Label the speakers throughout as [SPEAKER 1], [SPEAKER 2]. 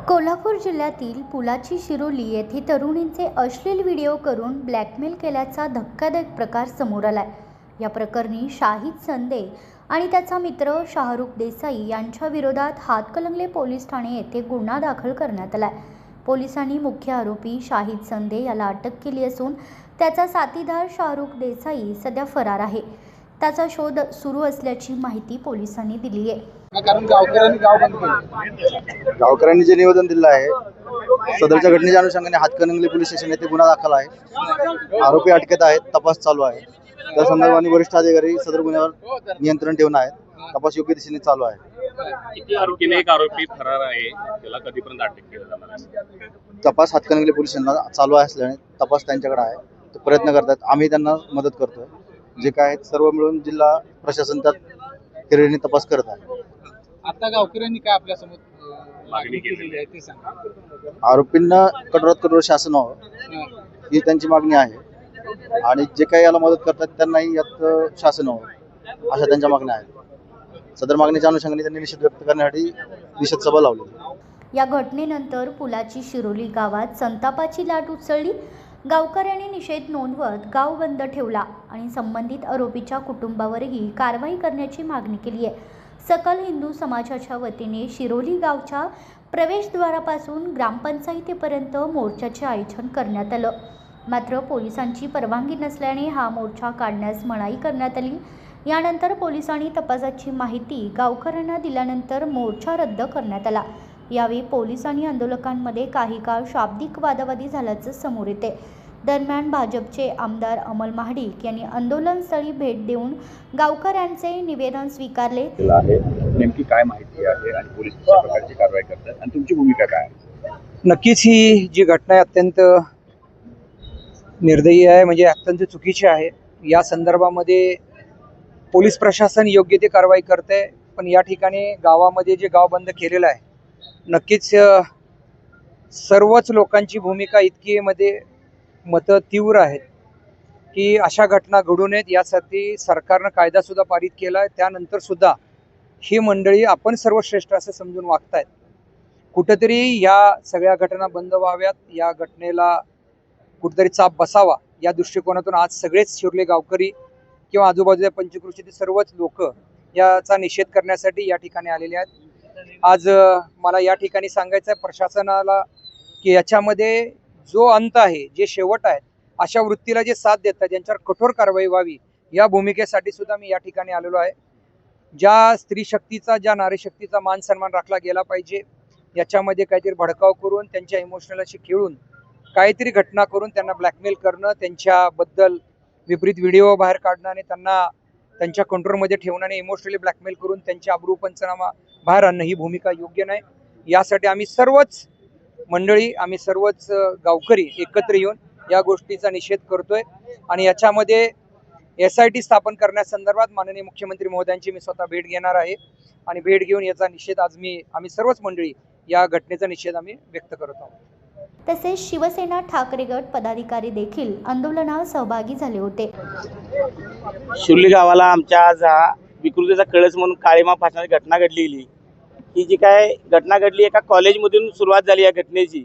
[SPEAKER 1] कोल्हापूर जिल्ह्यातील पुलाची शिरोली येथे तरुणींचे अश्लील व्हिडिओ करून ब्लॅकमेल केल्याचा धक्कादायक प्रकार समोर आलाय। या प्रकरणी शाहिद संदे आणि त्याचा मित्र शाहरुख देसाई यांच्या विरोधात हातकणंगले पोलीस ठाणे येथे गुन्हा दाखल करण्यात आलाय। पोलिसांनी मुख्य आरोपी शाहिद संदे याला अटक केली असून त्याचा साथीदार शाहरुख देसाई सध्या फरार आहे। त्याचा शोध सुरू असल्याची माहिती पोलिसांनी दिली आहे।
[SPEAKER 2] कारण गावकऱ्यांनी गाव बंद केले।
[SPEAKER 3] गावकऱ्यांनी जे निवेदन दिलं आहे सदरच्या घटनेच्या अनुषंगाने हातकणंगले पोलीस स्टेशन येथे गुन्हा दाखल आहे। आरोपी अटकेत आहेत, तपास चालू आहे। त्या संदर्भाने वरिष्ठ अधिकारी सदर गुन्ह्यावर नियंत्रण ठेवून आहेत। तपास योग्य दिशेने चालू आहे।
[SPEAKER 4] एक आरोपी फरार आहे, त्याला कधीपर्यंत अटक केली जाणार?
[SPEAKER 3] तपास हातकणंगले पोलिसांना चालू असल्याने तपास त्यांच्याकडे आहे, ते प्रयत्न करतात। आम्ही त्यांना मदत करतोय। जे काय सर्व मिळून जिल्हा प्रशासन त्यात हिरिरीने तपास करत आहे।
[SPEAKER 2] आता गावकऱ्यांनी काय आपल्या समोर मागणी केलेली आहे ते सांगा।
[SPEAKER 3] आरोपींना कठोरात कठोर शासन व्हावं ही त्यांची मागणी आहे आणि जे काही याला मदत करतात त्यांनाही यात शासन व्हावं अशा त्यांच्या मागण्या आहेत। सदर मागणीच्या अनुषंगाने त्यांनी निषेध व्यक्त करण्यासाठी निषेध सभा लावली।
[SPEAKER 1] या घटनेनंतर पुलाची शिरोली गावात संतापाची लाट उसळली। गावकऱ्यांनी निषेध नोंदवत गाव बंद ठेवला आणि संबंधित आरोपीच्या कुटुंबावरही कारवाई करण्याची मागणी केली आहे। सकल हिंदू समाजाच्या वतीने शिरोली गावच्या प्रवेशद्वारापासून ग्रामपंचायतीपर्यंत मोर्चाचे आयोजन करण्यात आलं। मात्र पोलिसांची परवानगी नसल्याने हा मोर्चा काढण्यास मनाई करण्यात आली। यानंतर पोलिसांनी तपासाची माहिती गावकऱ्यांना दिल्यानंतर मोर्चा रद्द करण्यात आला। यावेळी पोलीस आणि आंदोलकांमध्ये काही काळ शाब्दिक वादावादी झाल्याचं समोर येते। दरम्यान भाजपचे आमदार अमल महाडिक यांनी आंदोलनस्थळी भेट देऊन गावकऱ्यांचे निवेदन स्वीकारले।
[SPEAKER 4] नेमकी काय माहिती आहे आणि पोलीस कशा प्रकारची कारवाई करतात आणि तुमची भूमिका काय आहे?
[SPEAKER 5] नक्कीच ही जी घटना आहे अत्यंत निर्दयी आहे, म्हणजे अत्यंत चुकीची आहे। या संदर्भामध्ये पोलीस प्रशासन योग्य ते कारवाई करते, पण या ठिकाणी गावामध्ये जे गाव बंद केलेलं आहे नक्कीच सर्वच लोकांची भूमिका इतकी मतं तीव्र आहेत की अशा घटना घडू नयेत यासाठी सरकारनं कायदा सुद्धा पारित केला आहे। त्यानंतर सुद्धा ही मंडळी आपण सर्वश्रेष्ठ असं समजून वागतायत। कुठेतरी या सगळ्या घटना बंद व्हाव्यात, या घटनेला कुठेतरी चाप बसावा या दृष्टिकोनातून आज सगळेच शिरोली गावकरी किंवा आजूबाजूच्या पंचक्रोशीतील सर्वच लोक याचा निषेध करण्यासाठी या ठिकाणी आलेले आहेत। आज मला या ठिकाणी सांगायचं आहे प्रशासनाला की याच्यामध्ये जो अंत आहे, जे शेवट आहे, अशा वृत्तीला जे साथ देतात ज्यांच्यावर कठोर कारवाई व्हावी या भूमिकेसाठी सुद्धा मी या ठिकाणी आलेलो आहे। ज्या स्त्री शक्तीचा, ज्या नारी शक्तीचा मान सन्मान राखला गेला पाहिजे, याच्यामध्ये काहीतरी भडकाव करून त्यांच्या इमोशनलशी खेळून काहीतरी घटना करून त्यांना ब्लॅकमेल करणं, त्यांच्याबद्दल विपरीत व्हिडिओ बाहेर काढणं आणि त्यांना त्यांच्या कंट्रोलमध्ये ठेवणं आणि इमोशनली ब्लॅकमेल करून त्यांची अब्रू पंचनामा बाहेर आणणं ही भूमिका योग्य नाही। यासाठी आम्ही सर्वच मंडळी, आम्ही सर्वच गावकरी एकत्र येऊन या गोष्टीचा निषेध करतोय आणि याच्यामध्ये SIT स्थापन करण्यासंदर्भात माननीय मुख्यमंत्री महोदयांची मी स्वतः भेट घेणार आहे आणि भेट घेऊन याचा निषेध आज आम्ही सर्वच मंडळी या घटनेचा निषेध आम्ही व्यक्त करत आहोत।
[SPEAKER 1] तसेच शिवसेना ठाकरे गट पदाधिकारी देखील आंदोलनात सहभागी झाले होते।
[SPEAKER 6] शिरोली गावाला आमच्या आज हा विकृतीचा कळस म्हणून काळीमा फासण्याची घटना घडलेली। ही जी काय घटना घडली एका कॉलेजमधून सुरुवात झाली। या घटनेची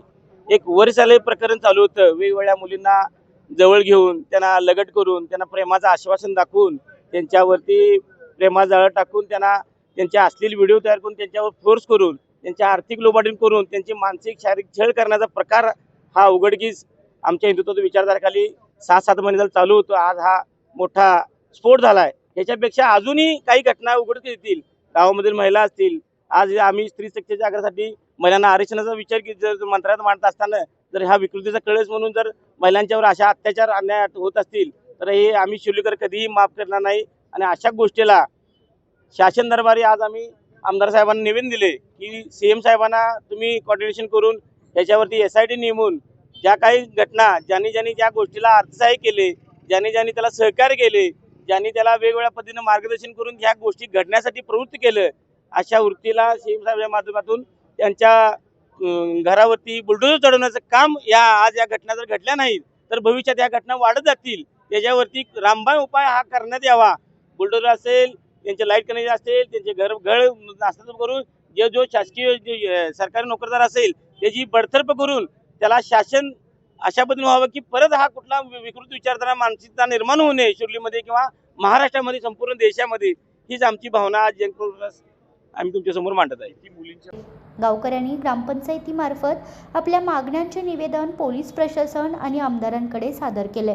[SPEAKER 6] एक वर्ष झाले प्रकरण चालू होतं। वेगवेगळ्या मुलींना जवळ घेऊन त्यांना लगट करून त्यांना प्रेमाचं आश्वासन दाखवून त्यांच्यावरती प्रेमाचं जाळं टाकून त्यांना त्यांचे अश्लील व्हिडिओ तयार करून त्यांच्यावर फोर्स करून त्यांच्या आर्थिक लोबाडीन करून त्यांची मानसिक शारीरिक छळ करण्याचा प्रकार हा उघडकीस आमच्या हिंदुत्व विचारधारेखाली 6-7 महिने झाले चालू होतो। आज हा मोठा स्फोट झालाय। याच्यापेक्षा अजूनही काही घटना उघडकीस येतील। गावामधील महिला असतील, आज आम्ही स्त्री शक्तीच्या आग्रहासाठी महिलांना आरक्षणाचा विचार जर मंत्रालयात मांडत असताना जर हा विकृतीचा कळस म्हणून जर महिलांच्यावर अशा अत्याचार अन्याय होत असतील तर हे आम्ही शिरोलीकर कधीही माफ करणार नाही आणि अशा गोष्टीला शासन दरबारी आज आम्ही आमदार साहेबांना निवेदन दिले की CM साहेबांना तुम्ही कोऑर्डिनेशन करून याच्यावरती SIT नेमून ज्या काही घटना ज्यांनी ज्या गोष्टीला अर्थसहाय्य केले, ज्यांनी त्याला सहकार्य केले, ज्यांनी त्याला वेगवेगळ्या पद्धतीने मार्गदर्शन करून ह्या गोष्टी घडण्यासाठी प्रवृत्त केलं, अशा वृत्तीला CM साहेबांच्या माध्यमातून त्यांच्या घरावरती बुलडोजर चढवण्याचं काम आज या घटना जर घडल्या नाहीत तर भविष्यात या घटना वाढत जातील। त्याच्यावरती रामबाण उपाय हा करण्यात यावा। बुलडोजर असेल, त्यांचे लाईट कनेक्शन असेल, त्यांचे घर नास्ता करून जो शासकीय सरकारी नोकरदार असेल त्याची बडतर्फ करून त्याला शासन अशा पद्धतीने व्हावं की परत हा कुठला विकृत विचारधारा मानसिकता निर्माण होऊ नये शिर्लीमध्ये किंवा महाराष्ट्रामध्ये संपूर्ण देशामध्ये. हीच आमची भावना आज जनकल्याणास आम्ही तुमच्यासमोर मांडत आहे.
[SPEAKER 4] ती मुलींच्या
[SPEAKER 1] गावकऱ्यांनी ग्रामपंचायतीमार्फत आपल्या मागण्यांचे निवेदन पोलीस प्रशासन आणि आमदारांकडे सादर केले.